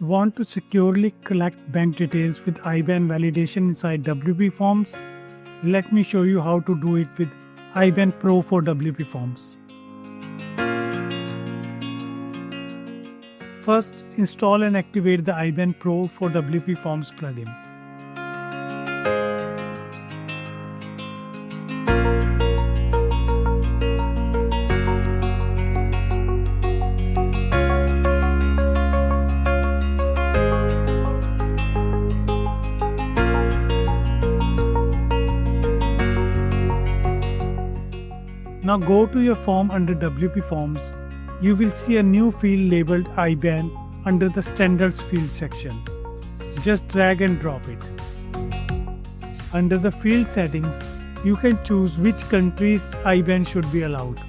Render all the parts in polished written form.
Want to securely collect bank details with IBAN validation inside WPForms? Let me show you how to do it with IBAN Pro for WPForms. First, install and activate the IBAN Pro for WPForms plugin. Now go to your form under WPForms. You will see a new field labeled IBAN under the Standards field section. Just drag and drop it. Under the field settings, you can choose which countries IBAN should be allowed.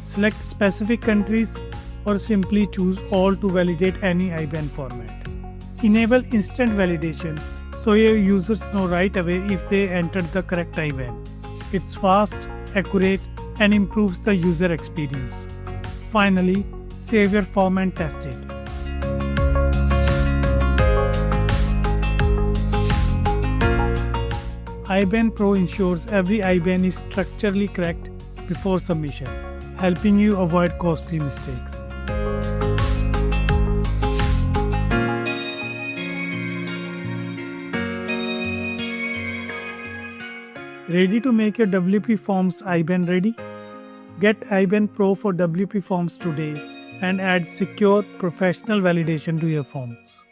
Select specific countries or simply choose all to validate any IBAN format. Enable instant validation so your users know right away if they entered the correct IBAN. It's fast, accurate, and improves the user experience. Finally, save your form and test it. IBAN Pro ensures every IBAN is structurally correct before submission, helping you avoid costly mistakes. Ready to make your WPForms IBAN ready? Get IBAN Pro for WPForms today and add secure, professional validation to your forms.